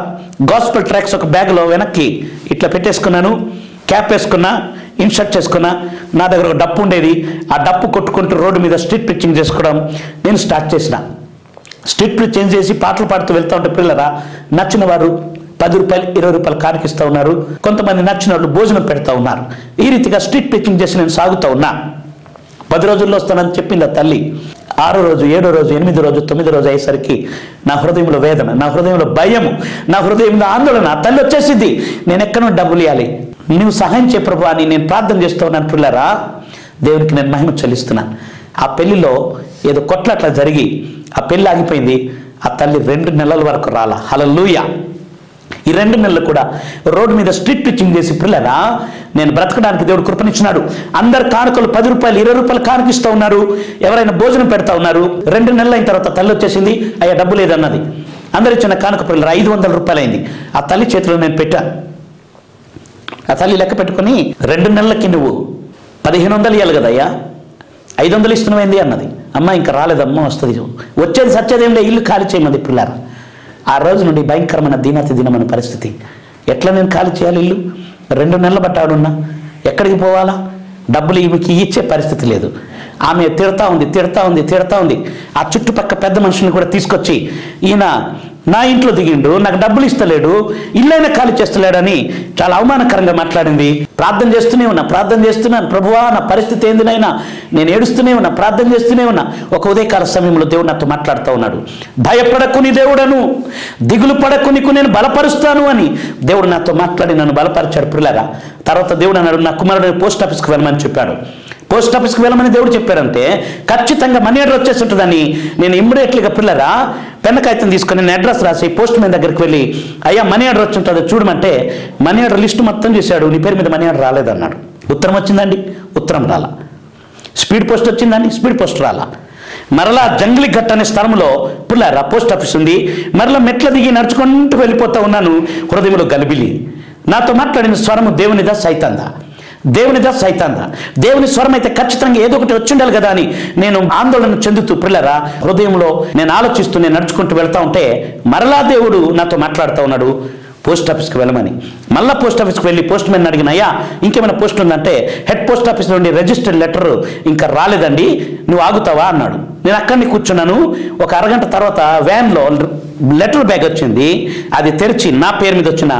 గాస్పెల్ ట్రాక్స్ ఒక బ్యాగ్లో వెనక్కి ఇట్లా పెట్టేసుకున్నాను, క్యాప్ వేసుకున్నా, ఇన్షర్ట్ చేసుకున్నా. నా దగ్గర ఒక డప్పు ఉండేది. ఆ డప్పు కొట్టుకుంటూ రోడ్డు మీద స్ట్రీట్ పిచ్చింగ్ చేసుకోవడం నేను స్టార్ట్ చేసిన. స్ట్రీట్ పిచ్చింగ్ చేసి పాటలు పాడుతూ వెళ్తూ ఉంటే పిల్లరా నచ్చిన వారు 10 రూపాయలు 20 రూపాయలు కానికిస్తూ ఉన్నారు. కొంతమంది నచ్చిన వాళ్ళు భోజనం పెడతా ఉన్నారు. ఈ రీతిగా స్ట్రీట్ పిచ్చింగ్ చేసి నేను సాగుతూ ఉన్నా. 10 రోజుల్లో వస్తానని చెప్పింది ఆ తల్లి. 6వ రోజు 7వ రోజు 8వ రోజు 9వ రోజు అయ్యేసరికి నా హృదయంలో వేదన, నా హృదయంలో భయము, నా హృదయంలో ఆందోళన. ఆ తల్లి వచ్చేసింది, నేను ఎక్కడ నుండి డబ్బులు ఇవ్వాలి, నువ్వు సహాయం చేయ ప్రభు అని నేను ప్రార్థన చేస్తూ ఉన్నాను. పిల్లరా దేవునికి నేను మహిమ చెల్లిస్తున్నాను. ఆ పెళ్లిలో ఏదో కొట్లాట్లా జరిగి ఆ పెళ్లి ఆగిపోయింది. ఆ తల్లి 2 నెలల వరకు రాలా. హల్లెలూయా. ఈ 2 నెలలు కూడా రోడ్డు మీద స్ట్రీట్ పిచ్చింగ్ చేసి పిల్లరా నేను బ్రతకడానికి దేవుడు కృపనిచ్చినాడు. అందరు కానుకలు 10 రూపాయలు 20 రూపాయలు కానుకిస్తూ ఉన్నారు. ఎవరైనా భోజనం పెడతా ఉన్నారు. 2 నెలలు అయిన తర్వాత తల్లి వచ్చేసింది, అయ్యా డబ్బు లేదన్నది. అందరు ఇచ్చిన కానుక పిల్లలు 500 రూపాయలు అయింది. ఆ తల్లి చేతిలో నేను పెట్టాను. ఆ తల్లి లెక్క పెట్టుకుని 2 నెలలకి నువ్వు 1500 ఇవ్వాలి కదయ్యా, 500 ఇస్తున్నావేంది అన్నది. అమ్మ ఇంకా రాలేదమ్మా, వస్తుంది, వచ్చేది సచ్చేదేంలే, ఇల్లు ఖాళీ చేయమంది. పిల్లరా ఆ రోజు నుండి భయంకరమైన దీనమైన పరిస్థితి. ఎట్లా నేను ఖాళీ చేయాలి ఇల్లు? 2 నెలల బట్టాడున్నా, ఎక్కడికి పోవాలా? డబ్బులు ఈమెకి ఇచ్చే పరిస్థితి లేదు. ఆమె తిడతా ఉంది. ఆ చుట్టుపక్కల పెద్ద మనుషుల్ని కూడా తీసుకొచ్చి ఈయన నా ఇంట్లో దిగిండు, నాకు డబ్బులు ఇస్తలేడు, ఇల్లైనా ఖాళీ చేస్తలేడని చాలా అవమానకరంగా మాట్లాడింది. ప్రార్థన చేస్తున్నాను, ప్రభువా నా పరిస్థితి ఏందినైనా, నేను ఏడుస్తూనే ఉన్నా, ప్రార్థన చేస్తూనే ఉన్నా. ఒక ఉదయకాల సమయంలో దేవుడు నాతో మాట్లాడుతూ ఉన్నాడు. భయపడకు నీ దేవుడను, దిగులు పడకు నీకు నేను బలపరుస్తాను అని దేవుడు నాతో మాట్లాడి నన్ను బలపరిచాడు. పిల్లరా తర్వాత దేవుడు అన్నాడు, నా కుమారుడు పోస్ట్ ఆఫీస్కి వెళ్ళమని చెప్పాడు. పోస్ట్ ఆఫీస్కి వెళ్ళమని దేవుడు చెప్పారంటే ఖచ్చితంగా మనీ ఆర్డర్ వచ్చేసి ఉంటుందని నేను ఇమ్మీడియట్లీగా పిల్లరా పెన్ కాగితం తీసుకొని నేను అడ్రస్ రాసి పోస్ట్ మ్యాన్ దగ్గరికి వెళ్ళి అయ్యా మనీ ఆర్డర్ వచ్చి ఉంటుందో చూడమంటే మనీ ఆర్డర్ లిస్ట్ మొత్తం చేశాడు. నీ పేరు మీద మనీ ఆర్డర్ రాలేదన్నాడు. ఉత్తరం వచ్చిందండి, ఉత్తరం రాలా. స్పీడ్ పోస్ట్ వచ్చిందండి, స్పీడ్ పోస్ట్ రాలా. మరలా జంగిలి ఘట్ అనే స్థలంలో పుల్లారా పోస్ట్ ఆఫీస్ ఉంది. మరలా మెట్ల దిగి నడుచుకుంటూ వెళ్ళిపోతా ఉన్నాను. హృదయంలో గలిబిలి. నాతో మాట్లాడిన స్వరము దేవునిదా సైతాందా? దేవుని స్వరం అయితే ఖచ్చితంగా ఏదో ఒకటి వచ్చి ఉండాలి కదా అని నేను ఆందోళన చెందుతూ పిల్లరా హృదయంలో నేను ఆలోచిస్తూ నేను నడుచుకుంటూ వెళ్తా ఉంటే మరలా దేవుడు నాతో మాట్లాడుతూ ఉన్నాడు, పోస్ట్ ఆఫీస్కి వెళ్ళమని. మళ్ళీ పోస్ట్ ఆఫీస్కి వెళ్ళి పోస్ట్ మ్యాన్ అడిగిన, అయ్యా ఇంకేమైనా పోస్ట్ ఉందంటే హెడ్ పోస్ట్ ఆఫీస్ నుండి రిజిస్టర్డ్ లెటర్ ఇంకా రాలేదండి, నువ్వు ఆగుతావా అన్నాడు. నేను అక్కడిని కూర్చున్నాను. ఒక అరగంట తర్వాత వ్యాన్లో లెటర్ బ్యాగ్ వచ్చింది. అది తెరిచి నా పేరు మీద వచ్చిన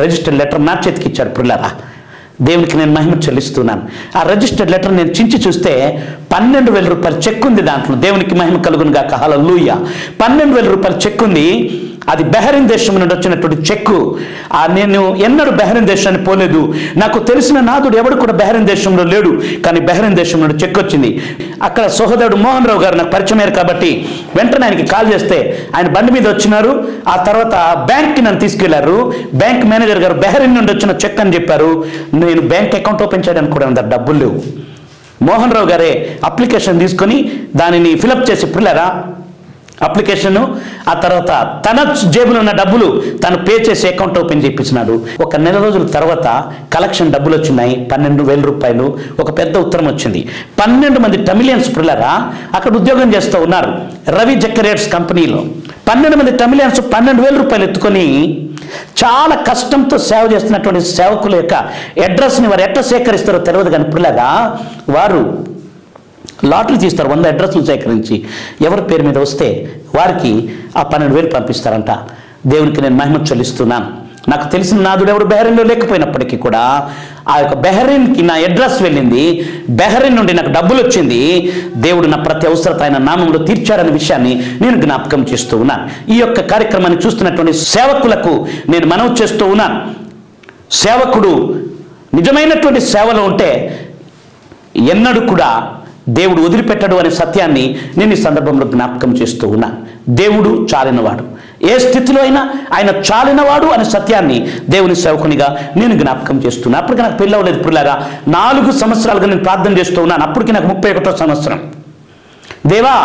రిజిస్టర్డ్ లెటర్ నా చేతికి ఇచ్చాడు. పిల్లరా దేవునికి నేను మహిమ చెల్లిస్తున్నాను. ఆ రిజిస్టర్డ్ లెటర్ నేను చించి చూస్తే 12,000 రూపాయలు చెక్ ఉంది దాంట్లో. దేవునికి మహిమ కలుగును గాక. హల్లెలూయా. 12,000 రూపాయలు చెక్ ఉంది. అది బెహరీన్ దేశం నుండి వచ్చినటువంటి చెక్కు. నేను ఎన్నడూ బెహరీన్ దేశాన్ని పోలేదు, నాకు తెలిసిన నాదుడు ఎవడు కూడా బెహరీన్ దేశంలో లేడు, కానీ బెహరీన్ దేశం నుండి చెక్ వచ్చింది. అక్కడ సహోదరుడు మోహన్ రావు గారు నాకు పరిచయం అయ్యారు కాబట్టి వెంటనే ఆయనకి కాల్ చేస్తే ఆయన బండి మీద వచ్చినారు. ఆ తర్వాత బ్యాంక్కి నన్ను తీసుకెళ్లారు. బ్యాంక్ మేనేజర్ గారు బెహరీన్ నుండి వచ్చిన చెక్ అని చెప్పారు. నేను బ్యాంక్ అకౌంట్ ఓపెన్ చేయడానికి కూడా డబ్బులు లేవు. మోహన్ రావు గారే అప్లికేషన్ తీసుకొని దానిని ఫిలప్ చేసి పిల్లరా అప్లికేషను, ఆ తర్వాత తన జేబులో ఉన్న డబ్బులు తను పే చేసి అకౌంట్ ఓపెన్ చేయించినాడు. ఒక నెల రోజుల తర్వాత కలెక్షన్ డబ్బులు వచ్చినాయి, 12,000 రూపాయలు. ఒక పెద్ద ఉత్తరం వచ్చింది. 12 మంది తమిళియన్స్ పిల్లరా అక్కడ ఉద్యోగం చేస్తూ ఉన్నారు రవి జక్కరేట్స్ కంపెనీలో. 12 మంది తమిళియన్స్ 12,000 రూపాయలు ఎత్తుకొని చాలా కష్టంతో సేవ చేస్తున్నటువంటి సేవకుల యొక్క అడ్రస్ని వారు ఎట్లా సేకరిస్తారో తెలియదు, కానీ పిల్లగా వారు లాటరీ తీస్తారు. 100 అడ్రస్లు సేకరించి ఎవరి పేరు మీద వస్తే వారికి ఆ 12,000 పంపిస్తారంట. దేవునికి నేను మహిమ చెల్లిస్తున్నాను. నాకు తెలిసిన నాదుడు ఎవరు బెహరీన్లో లేకపోయినప్పటికీ కూడా ఆ యొక్క బెహరీన్కి నా అడ్రస్ వెళ్ళింది, బెహరీన్ నుండి నాకు డబ్బులు వచ్చింది. దేవుడు నా ప్రతి అవసరత ఆయన నామంలో తీర్చాడనే విషయాన్ని నేను జ్ఞాపకం చేస్తూ ఉన్నాను. ఈ యొక్క కార్యక్రమాన్ని చూస్తున్నటువంటి సేవకులకు నేను మనవి చేస్తూ ఉన్నాను. సేవకుడు నిజమైనటువంటి సేవలో ఉంటే ఎన్నడూ కూడా దేవుడు వదిలిపెట్టడు అనే సత్యాన్ని నేను ఈ సందర్భంలో జ్ఞాపకం చేస్తూ ఉన్నాను. దేవుడు చాలినవాడు, ఏ స్థితిలో అయినా ఆయన చాలినవాడు అనే సత్యాన్ని దేవుని సేవకునిగా నేను జ్ఞాపకం చేస్తున్నాను. అప్పటికి నాకు పెళ్ళి అవ్వలేదు పిల్లగా, 4 సంవత్సరాలుగా నేను ప్రార్థన చేస్తూ ఉన్నాను. అప్పటికి నాకు 31వ సంవత్సరం. దేవా,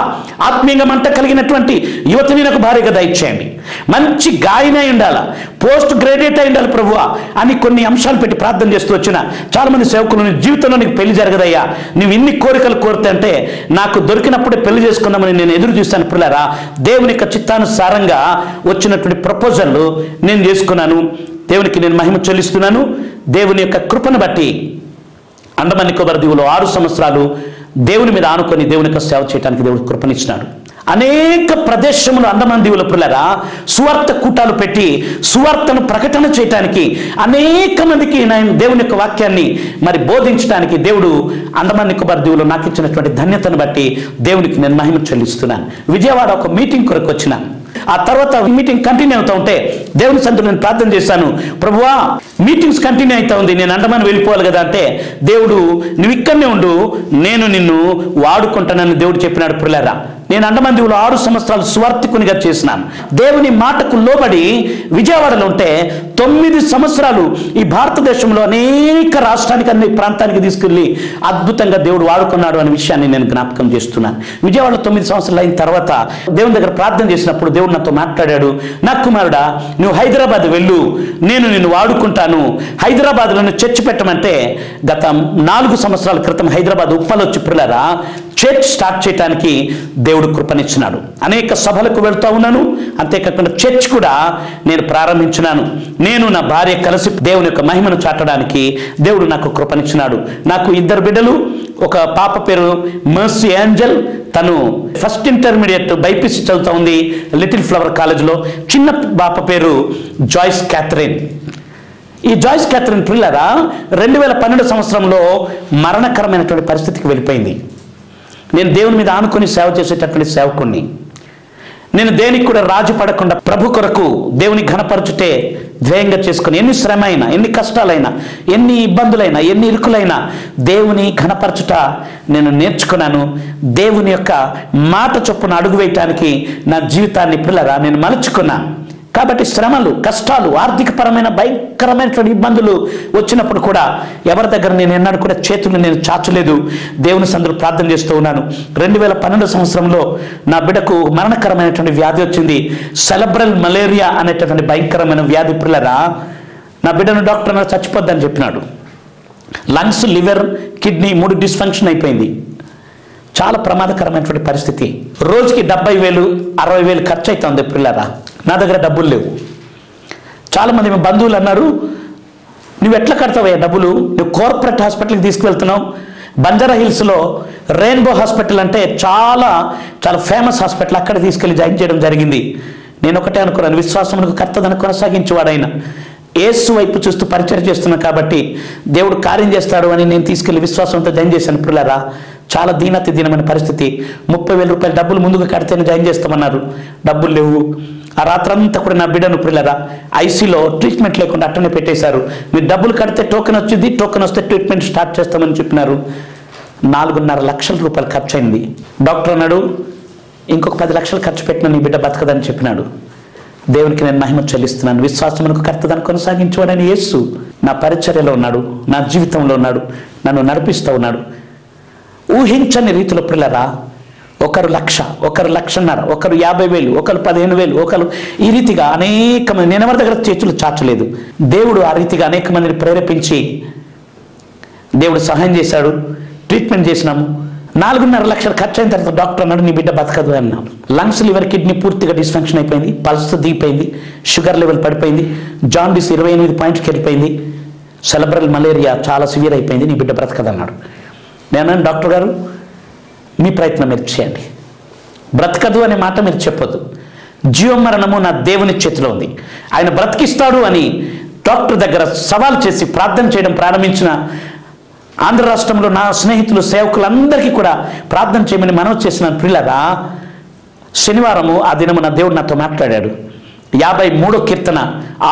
ఆత్మీయంగా మంట కలిగినటువంటి యువతిని నాకు భార్యగా దయచేయండి, మంచి గాయన అయి ఉండాలా, పోస్ట్ గ్రాడ్యుయేట్ అయి ఉండాలి ప్రభువా అని కొన్ని అంశాలు పెట్టి ప్రార్థన చేస్తూ వచ్చిన చాలామంది సేవకులు, నీ జీవితంలో నీకు పెళ్లి జరగదయ్యా, నువ్వు ఇన్ని కోరికలు కోరితే అంటే నాకు దొరికినప్పుడే పెళ్లి చేసుకుందామని నేను ఎదురు చూస్తాను పిల్లరా. దేవుని యొక్క చిత్తానుసారంగా వచ్చినటువంటి ప్రపోజల్ నేను చేసుకున్నాను. దేవునికి నేను మహిమ చెల్లిస్తున్నాను. దేవుని యొక్క కృపను బట్టి అండమాన్ నికోబార్ దీవులో 6 సంవత్సరాలు దేవుని మీద ఆనుకొని దేవుని యొక్క సేవ చేయడానికి దేవుడు కృపనిచ్చినాడు. అనేక ప్రదేశములు అండమాన్ దీవుల పిల్లరా సువార్త కూటాలు పెట్టి సువార్తను ప్రకటన చేయడానికి అనేక మందికి నేను దేవుని యొక్క వాక్యాన్ని మరి బోధించడానికి దేవుడు అండమాన్ నికోబార్ దీవులో నాకు ఇచ్చినటువంటి ధన్యతను బట్టి దేవునికి నేను మహిమ చెల్లిస్తున్నాను. విజయవాడ ఒక మీటింగ్ కొరకు వచ్చినాను. ఆ తర్వాత మీటింగ్ కంటిన్యూ అవుతూ ఉంటే దేవుని సన్నిధిలో నేను ప్రార్థన చేశాను, ప్రభువా మీటింగ్స్ కంటిన్యూ అవుతా ఉంది, నేను అండమాన్ వెళ్ళిపోవాలి కదా అంటే దేవుడు నువ్వు ఇక్కడనే ఉండు, నేను నిన్ను వాడుకుంటానని దేవుడు చెప్పినాడు. పిల్లరా, నేను అండమాన్ దీవులో 6 సంవత్సరాలు స్వార్థికునిగా చేసినాను. దేవుని మాటకు లోబడి విజయవాడలో ఉంటే 9 సంవత్సరాలు ఈ భారతదేశంలో అనేక రాష్ట్రానికి అన్ని ప్రాంతానికి తీసుకెళ్ళి అద్భుతంగా దేవుడు వాడుకున్నాడు అనే విషయాన్ని నేను జ్ఞాపకం చేస్తున్నాను. విజయవాడలో 9 సంవత్సరాలు అయిన తర్వాత దేవుని దగ్గర ప్రార్థన చేసినప్పుడు దేవుడు నాతో మాట్లాడాడు, నా కుమారుడా నువ్వు హైదరాబాద్ వెళ్ళు, నేను నిన్ను వాడుకుంటాను. హైదరాబాద్లో చర్చ్ పెట్టమంటే గత 4 సంవత్సరాల క్రితం హైదరాబాద్ ఉప్పలో చిప్రులారా చర్చ్ స్టార్ట్ చేయడానికి దేవుడు కృపనిచ్చినాడు. అనేక సభలకు వెళ్తూ ఉన్నాను. అంతేకాకుండా చర్చ్ కూడా నేను ప్రారంభించినాను. నేను నా భార్య కలిసి దేవుని యొక్క మహిమను చాటడానికి దేవుడు నాకు కృపనిచ్చినాడు. నాకు 2 బిడ్డలు. ఒక పాప పేరు మర్సీ ఏంజల్, తను ఫస్ట్ ఇంటర్మీడియట్ బైపీసీ చదువుతా ఉంది లిటిల్ ఫ్లవర్ కాలేజ్లో. చిన్న పాప పేరు జాయిస్ క్యాథరిన్. ఈ జాయిస్ క్యాథరిన్ పిల్లరా 2012 సంవత్సరంలో మరణకరమైనటువంటి పరిస్థితికి వెళ్ళిపోయింది. నేను దేవుని మీద ఆనుకొని సేవ చేసేటటువంటి సేవకుణ్ణి. నేను దేనికి కూడా రాజు పడకుండా ప్రభు కొరకు దేవుని ఘనపరచుటే ధ్యేయంగా చేసుకుని ఎన్ని శ్రమ అయినా, ఎన్ని కష్టాలైనా, ఎన్ని ఇబ్బందులైనా, ఎన్ని ఇరుకులైనా దేవుని ఘనపరచుట నేను నేర్చుకున్నాను. దేవుని యొక్క మాట చొప్పున అడుగు వేయటానికి నా జీవితాన్ని పిల్లరా నేను మలుచుకున్నాను. కాబట్టి శ్రమలు, కష్టాలు, ఆర్థికపరమైన భయంకరమైనటువంటి ఇబ్బందులు వచ్చినప్పుడు కూడా ఎవరి దగ్గర నేను ఎన్నడూ కూడా చేతులు నేను చాచలేదు. దేవుని సందులో ప్రార్థన చేస్తూ ఉన్నాను. 2012 సంవత్సరంలో నా బిడ్డకు మరణకరమైనటువంటి వ్యాధి వచ్చింది. సెలబ్రల్ మలేరియా అనేటటువంటి భయంకరమైన వ్యాధి. పిల్లరా నా బిడ్డను డాక్టర్ చచ్చిపోద్దని చెప్పినాడు. లంగ్స్, లివర్, కిడ్నీ 3 డిస్ఫంక్షన్ అయిపోయింది. చాలా ప్రమాదకరమైనటువంటి పరిస్థితి. రోజుకి 70,000, 60,000 ఖర్చు అవుతుంది. పిల్లరా నా దగ్గర డబ్బులు లేవు. చాలామంది మా బంధువులు అన్నారు, నువ్వు ఎట్లా కడతావయ్యా డబ్బులు, నువ్వు కార్పొరేట్ హాస్పిటల్కి తీసుకువెళ్తున్నావు. బంజారా హిల్స్లో రెయిన్బో హాస్పిటల్ అంటే చాలా చాలా ఫేమస్ హాస్పిటల్, అక్కడ తీసుకెళ్ళి జాయిన్ చేయడం జరిగింది. నేను ఒకటే అనుకున్నాను, విశ్వాసమునకు కర్తదను కొనసాగించేవాడైనా యేసు వైపు చూస్తూ పరిచయం చేస్తున్నాను కాబట్టి దేవుడు కార్యం చేస్తాడు అని నేను తీసుకెళ్లి విశ్వాసంతో జాయిన్ చేశాను. పిల్లరా చాలా దీనమైన పరిస్థితి. 30,000 రూపాయలు డబ్బులు ముందుకు కడితేనే జాయిన్ చేస్తామన్నారు. డబ్బులు లేవు. ఆ రాత్రంతా కూడా నా బిడ్డను పిల్లరా ఐసీలో ట్రీట్మెంట్ లేకుండా అట్టనే పెట్టేశారు. మీరు డబ్బులు కడితే టోకెన్ వచ్చింది, టోకెన్ వస్తే ట్రీట్మెంట్ స్టార్ట్ చేస్తామని చెప్పినారు. 4.5 లక్షల రూపాయలు ఖర్చు అయింది. డాక్టర్ అన్నాడు, ఇంకొక 10 లక్షలు ఖర్చు పెట్టిన నీ బిడ్డ బతకదని చెప్పినాడు. దేవునికి నేను మహిమ చెల్లిస్తున్నాను. విశ్వాసమునకు కర్తదాన్ని కొనసాగించేవాడని యేసు నా పరిచర్యలో ఉన్నాడు, నా జీవితంలో ఉన్నాడు, నన్ను నడిపిస్తూ ఉన్నాడు. ఊహించని రీతిలో పిల్లరా ఒకరు 1,00,000, ఒకరు 1,50,000, ఒకరు 50,000, ఒకరు 15,000, ఒకరు ఈ రీతిగా అనేక మంది, నేను ఎవరి దగ్గర చేతులు చాచలేదు. దేవుడు ఆ రీతిగా అనేక మందిని ప్రేరేపించి దేవుడు సహాయం చేశాడు. ట్రీట్మెంట్ చేసినాము. 4.5 లక్షలు ఖర్చు అయిన తర్వాత డాక్టర్ అన్నాడు, నీ బిడ్డ బతకదు అన్నాడు. లంగ్స్, లివర్, కిడ్నీ పూర్తిగా డిస్ఫంక్షన్ అయిపోయింది. పల్స్ దిగిపోయింది. షుగర్ లెవెల్ పడిపోయింది. జాండీస్ 28 పాయింట్స్కి వెళ్ళిపోయింది. సెలబ్రల్ మలేరియా చాలా సివియర్ అయిపోయింది. నీ బిడ్డ బ్రతకదు అన్నాడు. నేను డాక్టర్ గారు మీ ప్రయత్నం మీరు చేయండి. బ్రతకదు అనే మాట మీరు చెప్పొద్దు. జీవమరణము నా దేవుని చేతిలో ఉంది, ఆయన బ్రతికిస్తాడు అని డాక్టర్ దగ్గర సవాల్ చేసి ప్రార్థన చేయడం ప్రారంభించిన ఆంధ్ర రాష్ట్రంలో నా స్నేహితులు, సేవకులందరికీ కూడా ప్రార్థన చేయమని మనవి చేసిన ప్రియులారా, శనివారము ఆ దినము నా దేవుడు నాతో మాట్లాడాడు. 53వ కీర్తన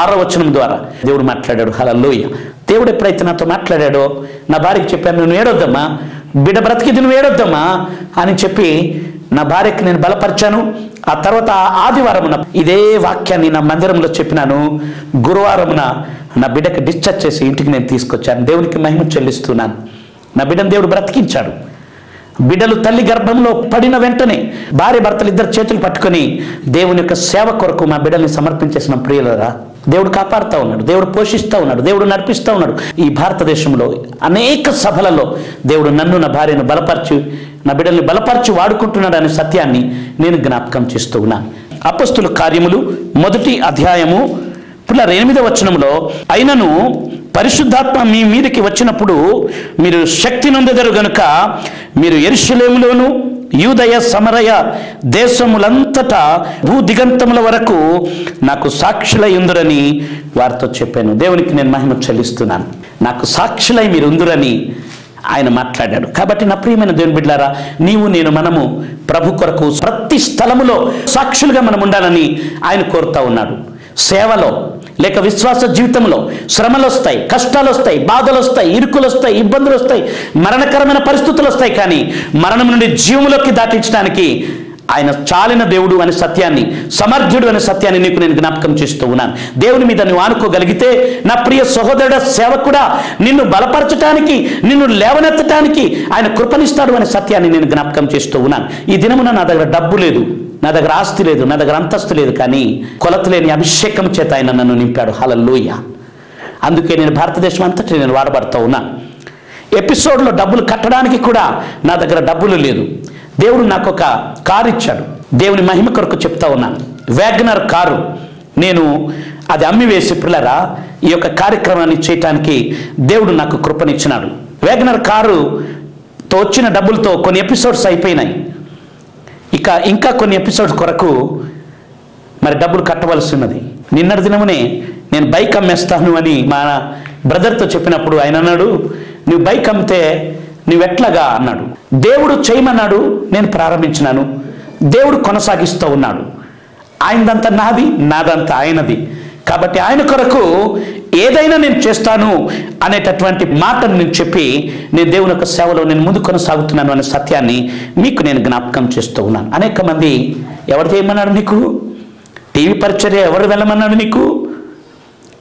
6వ వచనం ద్వారా దేవుడు మాట్లాడాడు. హల్లెలూయా. దేవుడు ఎప్పుడైతే నాతో మాట్లాడాడో నా భార్యకి చెప్పాను, నువ్వు ఏడొద్దమ్మా, బిడ్డ బ్రతికిది, నువ్వు ఏడొద్దమ్మా అని చెప్పి నా భార్యకి నేను బలపరిచాను. ఆ తర్వాత ఆదివారమున ఇదే వాక్యాన్ని నా మందిరంలో చెప్పినాను. గురువారమున నా బిడ్డకి డిశ్చార్జ్ చేసి ఇంటికి నేను తీసుకొచ్చాను. దేవునికి మహిమ చెల్లిస్తున్నాను. నా బిడ్డను దేవుడు బ్రతికించాడు. బిడ్డలు తల్లి గర్భంలో పడిన వెంటనే భార్య భర్తలు ఇద్దరు చేతులు పట్టుకొని దేవుని యొక్క సేవ కొరకు మా బిడ్డల్ని సమర్పించేసిన ప్రియులరా, దేవుడు కాపాడుతూ ఉన్నాడు, దేవుడు పోషిస్తూ ఉన్నాడు, దేవుడు నడిపిస్తూ ఉన్నాడు. ఈ భారతదేశంలో అనేక సభలలో దేవుడు నన్ను, నా భార్యను బలపరిచి, నా బిడ్డల్ని బలపరిచి వాడుకుంటున్నాడు అనే సత్యాన్ని నేను జ్ఞాపకం చేస్తూ ఉన్నాను. అపొస్తలుల కార్యములు 1వ అధ్యాయము 8వ వచనంలో, అయినను పరిశుద్ధాత్మ మీ మీదకి వచ్చినప్పుడు మీరు శక్తి నొందెదరు గనుక మీరు యెరూషలేములోను యూదయ సమరయ దేశములంతటా భూ దిగంతముల వరకు నాకు సాక్షులై ఉందురని వారితో చెప్పాను. దేవునికి నేను మహిమ చెల్లిస్తున్నాను. నాకు సాక్షులై మీరు ఉందురని ఆయన మాట్లాడాడు. కాబట్టి నా ప్రియమైన దేవుని బిడ్డలారా, నీవు నేను మనము ప్రభు కొరకు ప్రతి స్థలములో సాక్షులుగా మనం ఉండాలని ఆయన కోరుతా ఉన్నాడు. సేవలో లేక విశ్వాస జీవితంలో శ్రమలు వస్తాయి, కష్టాలు వస్తాయి, బాధలు వస్తాయి, ఇరుకులు వస్తాయి, ఇబ్బందులు వస్తాయి, మరణకరమైన పరిస్థితులు వస్తాయి. కానీ మరణం నుండి జీవములోకి దాటించడానికి ఆయన చాలిన దేవుడు అనే సత్యాన్ని, సమర్థుడు అనే సత్యాన్ని నీకు నేను జ్ఞాపకం చేస్తూ ఉన్నాను. దేవుని మీద నువ్వు ఆనుకోగలిగితే నా ప్రియ సహోదరుడ, సేవకుడా, నిన్ను బలపరచటానికి, నిన్ను లేవనెత్తటానికి ఆయన కృపనిస్తాడు అనే సత్యాన్ని నేను జ్ఞాపకం చేస్తూ ఉన్నాను. ఈ దినమున నా దగ్గర డబ్బు లేదు, నా దగ్గర ఆస్తి లేదు, నా దగ్గర అంతస్తు లేదు, కానీ కొలత లేని అభిషేకం చేత ఆయన నన్ను నింపాడు. హల్లెలూయా. అందుకే నేను భారతదేశం అంతటి నేను వాడబడుతూ ఉన్నాను. ఎపిసోడ్లో డబ్బులు కట్టడానికి కూడా నా దగ్గర డబ్బులు లేదు. దేవుడు నాకు ఒక కారు ఇచ్చాడు. దేవుని మహిమ కొరకు చెప్తా ఉన్నాను. వ్యాగనర్ కారు నేను అది అమ్మి వేసి పిల్లరా ఈ యొక్క కార్యక్రమాన్ని చేయటానికి దేవుడు నాకు కృపనిచ్చినాడు. వ్యాగనర్ కారుతో వచ్చిన డబ్బులతో కొన్ని ఎపిసోడ్స్ అయిపోయినాయి. ఇంకా కొన్ని ఎపిసోడ్స్ కొరకు మరి డబ్బులు కట్టవలసి ఉన్నది. నిన్నటి దినమునే నేను బైక్ అమ్మేస్తాను అని మా బ్రదర్తో చెప్పినప్పుడు ఆయన అన్నాడు, నువ్వు బైక్ అమ్మితే నువ్వెట్లాగా అన్నాడు. దేవుడు చేయమన్నాడు, నేను ప్రారంభించినాను, దేవుడు కొనసాగిస్తూ ఉన్నాడు. ఆయనదంతా నాది, నాదంతా ఆయనది. కాబట్టి ఆయన కొరకు ఏదైనా నేను చేస్తాను అనేటటువంటి మాటను నేను చెప్పి నేను దేవుని యొక్క సేవలో నేను ముందు కొనసాగుతున్నాను అనే సత్యాన్ని మీకు నేను జ్ఞాపకం చేస్తూ ఉన్నాను. అనేక మంది ఎవరు చేయమన్నాడు నీకు? టీవీ పరిచర్య ఎవరు వెళ్ళమన్నాడు నీకు?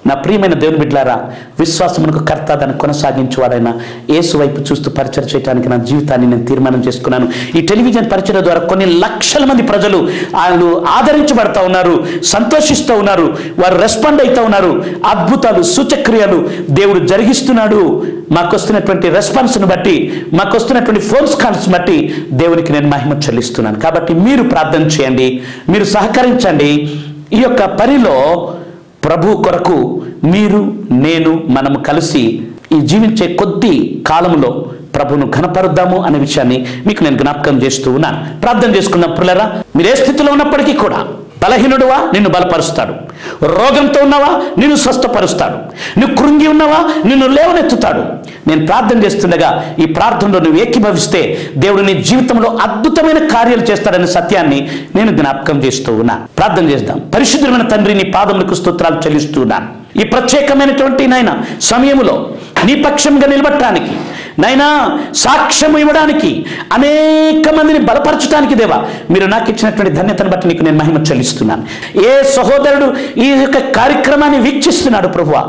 నా ప్రియమైన దేవుని బిడ్డలారా, విశ్వాసమునకు కర్త దాన్ని కొనసాగించేవాడైనా యేసు వైపు చూస్తూ పరిచయం చేయడానికి నా జీవితాన్ని నేను తీర్మానం చేసుకున్నాను. ఈ టెలివిజన్ పరిచయం ద్వారా కొన్ని లక్షల మంది ప్రజలు వాళ్ళు ఆదరించబడతా ఉన్నారు, సంతోషిస్తూ ఉన్నారు, వారు రెస్పాండ్ అవుతూ ఉన్నారు. అద్భుతాలు, సూచక్రియలు దేవుడు జరిగిస్తున్నాడు. మాకు వస్తున్నటువంటి రెస్పాన్స్ను బట్టి, మాకు వస్తున్నటువంటి ఫోన్స్ కాల్స్ బట్టి దేవునికి నేను మహిమ చెల్లిస్తున్నాను. కాబట్టి మీరు ప్రార్థన చేయండి, మీరు సహకరించండి. ఈ యొక్క పనిలో ప్రభు కొరకు మీరు, నేను, మనము కలిసి ఈ జీవించే కొద్ది కాలంలో ప్రభును ఘనపరుద్దాము అనే విషయాన్ని మీకు నేను జ్ఞాపకం చేస్తూ ఉన్నాను. ప్రార్థన చేసుకుందాం ప్రియులారా. మీరు ఏ స్థితిలో ఉన్నప్పటికీ కూడా బలహీనుడువా, నిన్ను బలపరుస్తాడు. రోగంతో ఉన్నావా, నిన్ను స్వస్థపరుస్తాడు. నువ్వు కృంగి ఉన్నావా, నిన్ను లేవనెత్తుతాడు. నేను ప్రార్థన చేస్తుండగా ఈ ప్రార్థనలో నువ్వు ఏకీభవిస్తే దేవుడు నీ జీవితంలో అద్భుతమైన కార్యాలు చేస్తాడనే సత్యాన్ని నేను జ్ఞాపకం చేస్తూ ఉన్నా. ప్రార్థన చేద్దాం. పరిశుద్ధమైన తండ్రి, నీ పాదములకు స్తోత్రాలు చెల్లిస్తూ ఉన్నాను. ఈ ప్రత్యేకమైనటువంటి నాయన సమయములో నీ పక్షంగా నిలబడటానికి, నైనా సాక్ష్యం ఇవ్వడానికి, అనేక మందిని బలపరచడానికి దేవా మీరు నాకు ఇచ్చినటువంటి ధన్యతను బట్టి నీకు నేను మహిమ చెల్లిస్తున్నాను. ఏ సహోదరుడు ఈ యొక్క కార్యక్రమాన్ని వీక్షిస్తున్నాడు ప్రభువా,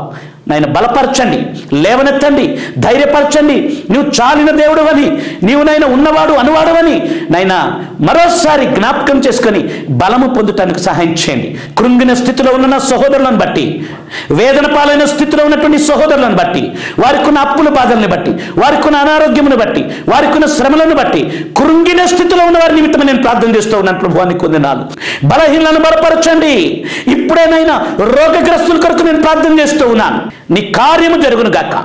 నాయన బలపరచండి, లేవనెత్తండి, ధైర్యపరచండి. నువ్వు చాలిన దేవుడు అని, నీవు నాయన ఉన్నవాడు అనువాడవని నాయన మరోసారి జ్ఞాపకం చేసుకొని బలము పొందటానికి సహాయం చేయండి. కృంగిన స్థితిలో ఉన్న సహోదరులను బట్టి, వేదన పాలైన స్థితిలో ఉన్నటువంటి సహోదరులను బట్టి, వారికి ఉన్న అప్పుల బాధలను బట్టి, వారికి ఉన్న అనారోగ్యమును బట్టి, వారికి ఉన్న శ్రమలను బట్టి, కృంగిన స్థితిలో ఉన్న వారి నిమిత్తం నేను ప్రార్థన చేస్తూ ఉన్నాను ప్రభువానికి కొందనాలు. బలహీనలను బలపరచండి. ఇప్పుడేనైనా రోగగ్రస్తుల కొరకు నేను ప్రార్థన చేస్తూ ఉన్నాను. నీ కార్యము జరుగును గాక,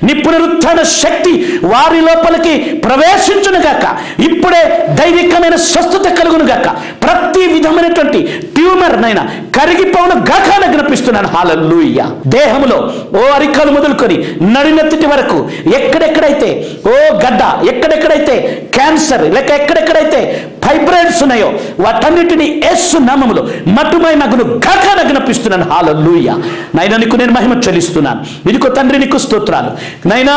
నీ పునరుత్థాన శక్తి వారి లోపలికి ప్రవేశించును గాక. ఇప్పుడే దైవికమైన స్వస్థత కలుగును గాక. ప్రతి విధమైనటువంటి ట్యూమర్ నైనా కరిగిపోవును గాక అని జ్ఞాపిస్తున్నాను. హల్లెలూయా. దేహములో ఓ అరికాలు మొదలుకొని నడినెత్తి వరకు ఎక్కడెక్కడైతే ఓ గడ్డ, ఎక్కడెక్కడైతే క్యాన్సర్, లేక ఎక్కడెక్కడైతే ఫైబ్రాయిడ్స్ ఉన్నాయో వాటన్నిటిని యేసు నామములో మటుమై మగును గాక అని జ్ఞాపిస్తున్నాను. హల్లెలూయా. నైనా నీకు నేను మహిమ చెల్లిస్తున్నాను. ఇదిగో తండ్రి నీకు స్తోత్రాలు. నైనా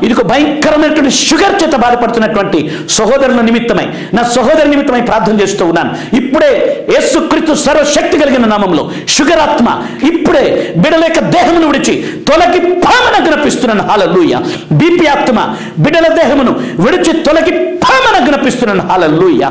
ఇదిగో భయంకరమైనటువంటి షుగర్ చేత బాధపడుతున్నటువంటి సహోదరుల నిమిత్తమై, నా సహోదరు నిమిత్తమై ప్రార్థన చేస్తూ ఉన్నాను. ఇప్పుడే యేసుక్రీస్తు సర్వశక్తి కలిగిన నామంలో షుగర్ ఆత్మ ఇప్పుడే బిడ్డల యొక్క దేహమును విడిచి తొలగి పామన జ్ఞాపిస్తున్నాను. హల్లెలూయా. బీపీ ఆత్మ బిడ్డల దేహమును విడిచి తొలగి పామన జ్ఞాపిస్తున్నాను. హల్లెలూయా.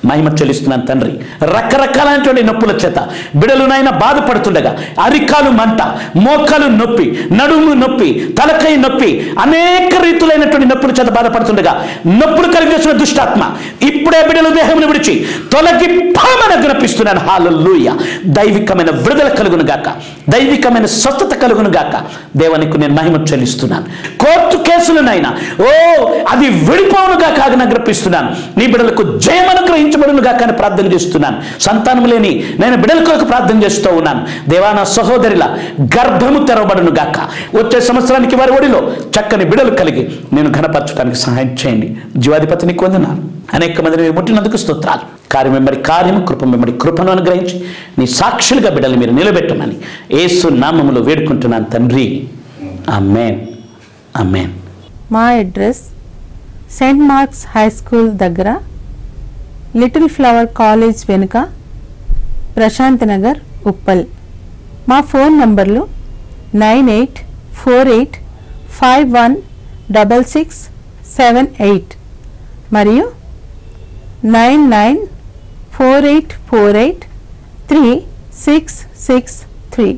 మహిమ చెల్లిస్తున్నాను తండ్రి. రకరకాలైనటువంటి నొప్పుల చేత బిడలునైనా బాధపడుతుండగా, అరికాలు మంట, మోకాలు నొప్పి, నడుము నొప్పి, తలకై నొప్పి, అనేక రీతులైనటువంటి నొప్పుల చేత బాధపడుతుండగా నొప్పులు కలిగించిన దుష్టాత్మ ఇప్పుడే బిడల దేహమును విడిచి తొలగి పామన జ్ఞాపిస్తున్నాను. హల్లెలూయా. దైవికమైన విడుదల కలుగును గాక, దైవికమైన స్వస్థత కలుగును గాక. దేవానికి నేను మహిమ చెల్లిస్తున్నాను. కోర్టు కేసులనైనా ఓ అది విడిపోవును గాక జ్ఞాపిస్తున్నాను. నీ బిడలకు జయం అనుగ్రహించబడును గాక అని ప్రార్థన చేస్తున్నాను. సంతానం లేని నేను బిడల కొరకు ప్రార్థన చేస్తూ ఉన్నాను. దేవా నా సహోదరిలా గర్భము తెరవబడును గాక. వచ్చే సంవత్సరానికి వారి ఒడిలో చక్కని బిడలు కలిగి నేను ఘనపరచడానికి సహాయం చేయండి. జీవాధిపతిని కొందనాను. అనేక మందిని మీరు ముట్టినందుకు స్తోత్రాలు. కార్యం వెంబడి కార్యము, కృప వెంబడి కృపను అనుగ్రహించి నీ సాక్షులుగా బిడ్డలు మీరు నిలబెట్టమని యేసు నామములో వేడుకుంటున్నాను తండ్రి. ఆమేన్. ఆమేన్. మా address Saint marks high school దగ్గర, లిటిల్ ఫ్లవర్ కాలేజ్ వెనుక, ప్రశాంత్ నగర్, ఉప్పల్. మా ఫోన్ నంబర్లు 9848516678 మరియు 9948483663.